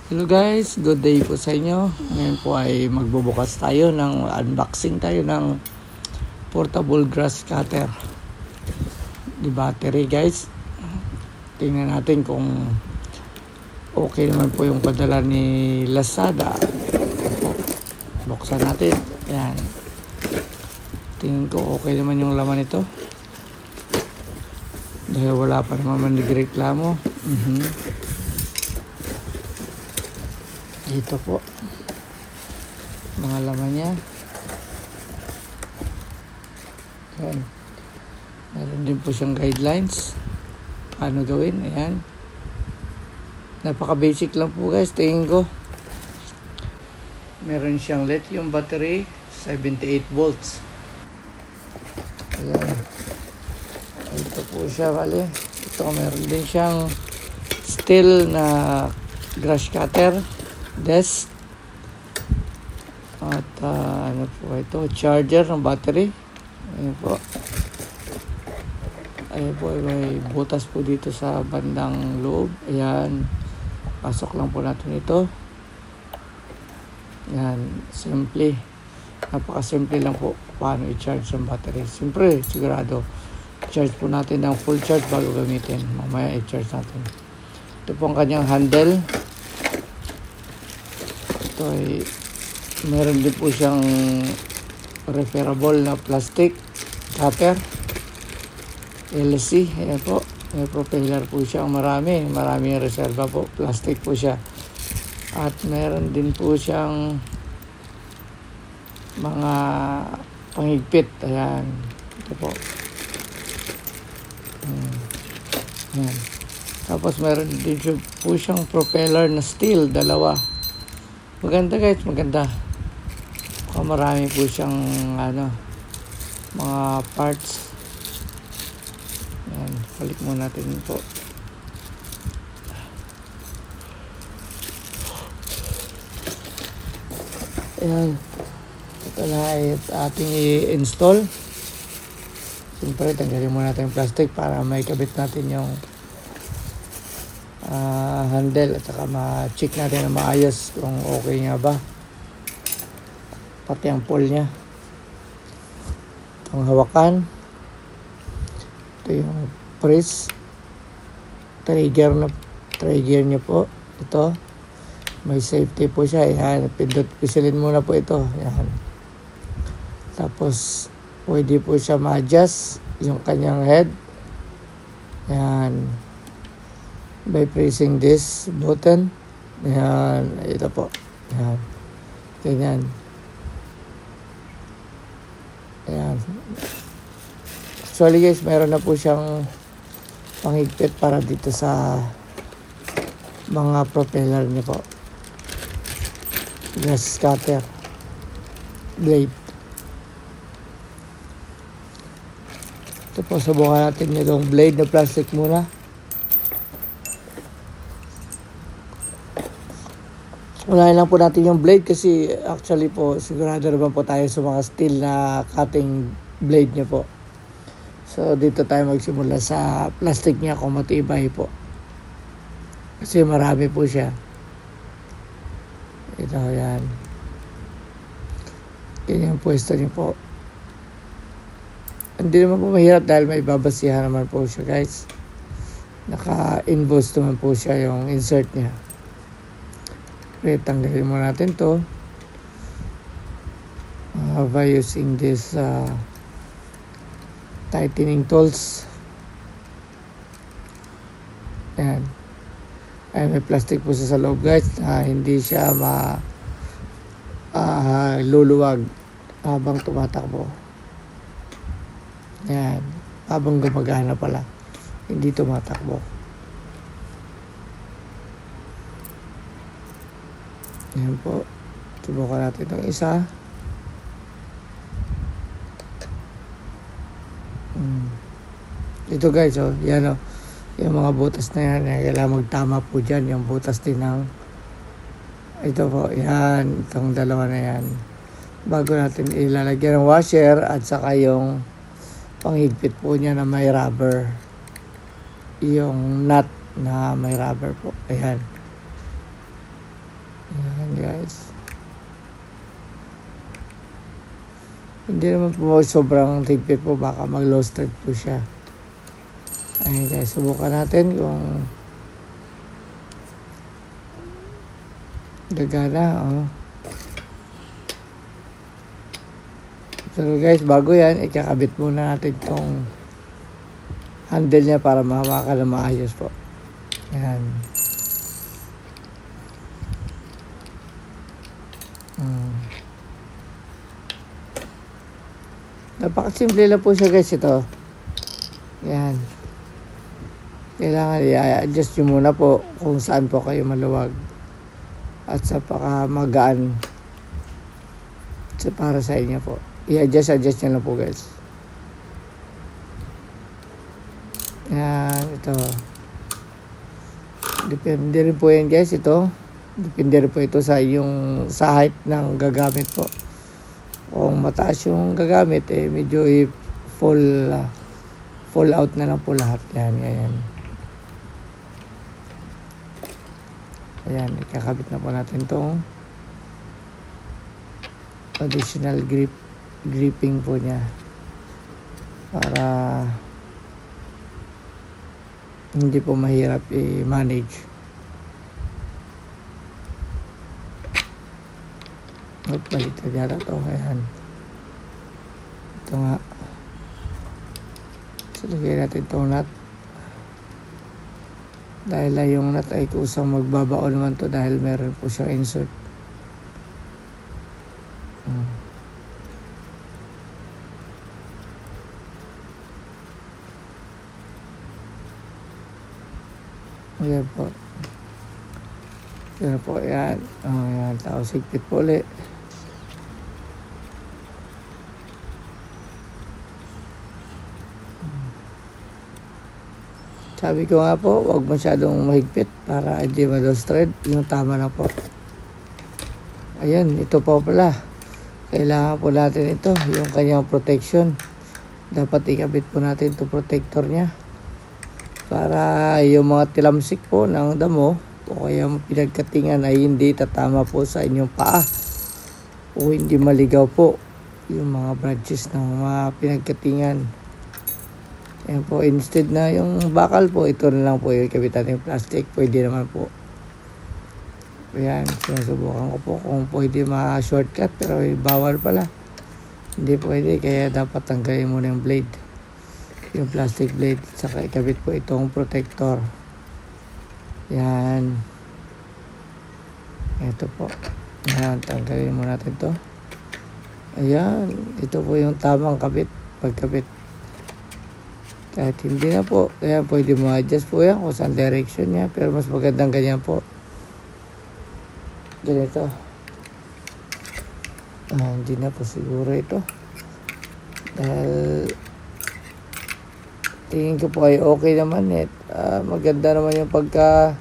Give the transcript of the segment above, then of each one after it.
Hello guys, good day po sa inyo. Ngayon po ay magbubukas tayo ng unboxing tayo ng portable grass cutter. Di battery guys. Tingnan natin kung okay naman po yung padala ni Lazada. Buksan natin. Ayan. Tingin ko okay naman yung laman ito. Dahil wala pa naman nagreklamo. Ito po mga laman niya. Ayan. Meron din po siyang guidelines paano gawin. Ayan, napaka basic lang po guys. Tingin ko meron siyang lithium battery 78 volts. Ayan, ito po siya. Bali, ito meron din siyang steel na grass cutter desk at ano po ito, charger ng battery. Ayan po, may butas po dito sa bandang loob. Ayan, pasok lang po natin ito. Ayan, simple, napaka-simple lang po paano i-charge ang battery. Siyempre, sigurado charge po natin ng full charge bago gamitin. Mamaya i-charge natin. Ito po ang kanyang handle. Ito ay meron din po siyang referable na plastic cutter LC. Ayan po, may propeller po siya. Maraming reserva po, plastic po siya. At meron din po siyang mga panghigpit. Ayan, ito po. Ayan. Tapos meron din po siyang propeller na steel, dalawa. Maganda guys, maganda. Marami po siyang mga parts. Ayan, balik muna natin po. Ayan, ito na ay ating i-install. Siyempre, tanggalin muna natin yung plastic para may kabit natin yung handle at saka ma-check natin na maayos kung okay nga ba pati ang pole nya. Itong hawakan, ito yung press trigger nya po. Ito may safety po siya. Ayan, pisilin muna po ito. Ayan, tapos pwede po siya ma-adjust yung kanyang head. Ayan, by pressing this button. Ayan, ito po. Ayan, ganyan. Ayan, actually guys, meron na po siyang panghigpit para dito sa mga propeller niya po. Grass cutter blade. Ito po, subukan natin yung blade na plastic muna. Unahin lang po natin yung blade kasi actually po sigurado naman po tayo sa mga steel na cutting blade niya po. So dito tayo magsimula sa plastic niya kung matibay po. Kasi marami po siya. Ito, yan. Yan yung pwesto niya po. Hindi naman po mahirap dahil may babasihan naman po siya guys. Naka-inbox naman po siya yung insert niya. Okay, tanggalin mo natin to by using this tightening tools. Ayan. Ay, may plastic po sa loob guys na hindi siya luluwag habang tumatakbo. Ayan, habang gumagana pala, hindi tumatakbo. Ayan po, subukan natin itong isa. Ito guys, yan yung mga butas na yan, kailangan magtama po dyan yung butas din ng ito po. Yan, itong dalawa na yan, bago natin ilalagyan ng washer at saka yung panghigpit po niya na may rubber, yung nut na may rubber po. Ayan, Ayan guys. Hindi naman po sobrang tigpit po, baka mag low strength po siya. Ayan guys, subukan natin kung gagana. Oh. So guys, bago yan, ikakabit muna natin itong handle niya para mahawakan na maayos po. Ayan. Napakasimple lang po siya guys ito. Yan. Kailangan i-adjust nyo muna po kung saan po kayo maluwag. At sa magaan para sa inyo po. I-adjust nyo lang po guys. Yan, ito. Depende rin po yan guys ito. Depende rin po ito sa height ng gagamit po. Kung mataas yung gagamit, medyo full out na lang po lahat. Yan, yan. Ayan, ikakabit na po natin itong additional gripping po niya para hindi po mahirap i-manage. Baliktad yata ito. Ayan. Ito nga. So, lagyan natin itong nut. Dahil yung nut ay kusang magbabao naman to dahil meron po siyang insert. Ayan po. Ayan po. Ayan. Ayan. Tapos higpit po ulit. Sabi ko nga po, huwag masyadong mahigpit para hindi ma-thread. Yung tama na po. Ayan, ito po pala. Kailangan po natin ito, yung kanyang protection. Dapat ikabit po natin ito protector niya. Para yung mga tilamsik po ng damo o kaya pinagkatingan ay hindi tatama po sa inyong paa. O hindi maligaw po yung mga branches ng mga pinagkatingan. Ayan po, instead na yung bakal po, ito na lang po yung kabitan yung plastic. Pwede naman po. Ayan, sinusubukan ko po kung pwede ma-shortcut pero bawal pala. Hindi pwede, kaya dapat tanggalin muna yung blade. Yung plastic blade, saka ikabit po itong protector. Ayan. Ito po. Ayan, tanggalin muna natin to. Ayan, ito po yung tamang kabit, pagkabit. Kahit hindi na po, kaya pwede ma-adjust po yan kung saan direction niya. Pero mas magandang ganyan po. Ganito. Hindi na po siguro ito. Dahil tingin ko po ay okay naman maganda naman yung pagka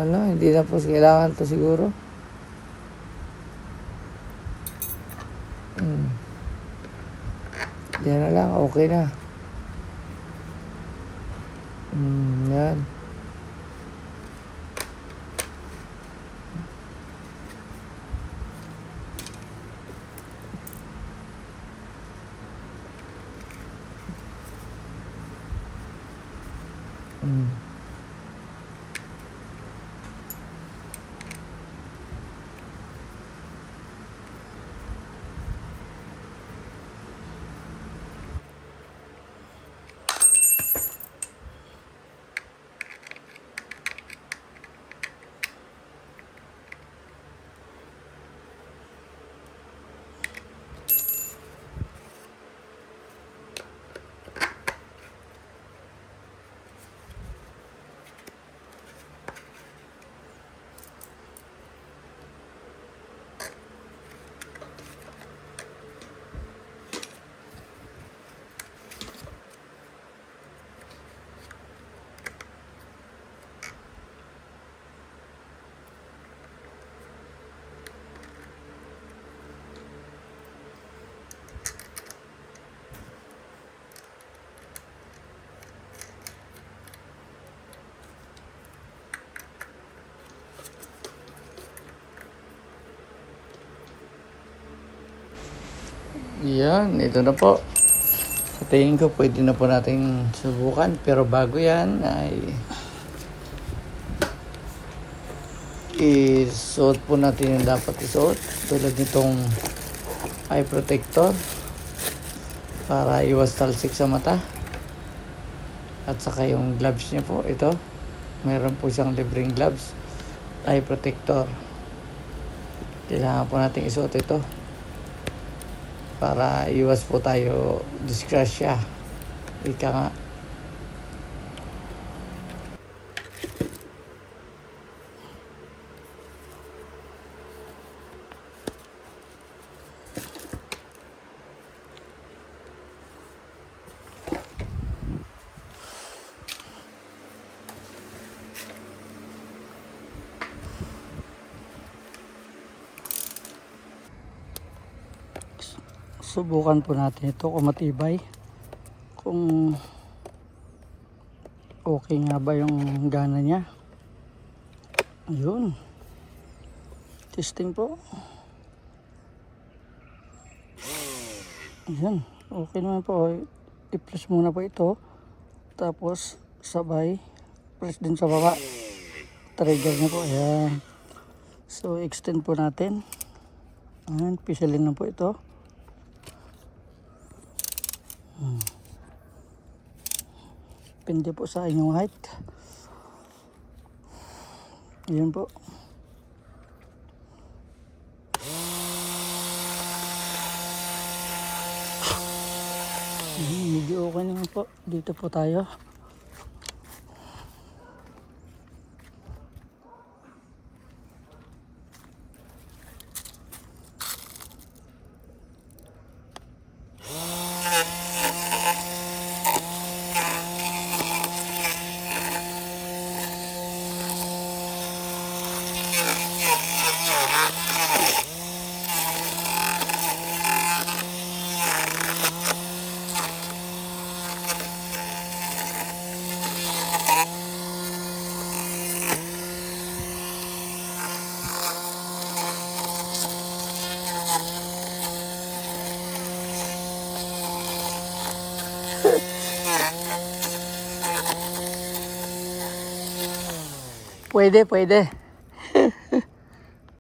hindi na po kailangan to siguro. Yan na lang, okay na. Yan. Yan, ito na po. Sa tingin ko, pwede na po natin subukan. Pero bago yan, ay isuot po natin yung dapat isuot. Tulad nitong eye protector para iwas talsik sa mata. At saka yung gloves niya po, ito. Meron po siyang libreng gloves. Eye protector. Kailangan po natin isuot ito para iwas po tayo disgrasya. Ika nga. Subukan po natin ito kung matibay, kung okay nga ba yung gana niya. Ayun, testing po. Ayun, okay naman po. I-press muna po ito, tapos sabay press din sa baba, trigger niya po. Ayan, so extend po natin. Ayan, pisilin na po ito. Depende po sa inyong height. Ayan po. Medyo okay naman po. Dito po tayo. Pwede, pwede.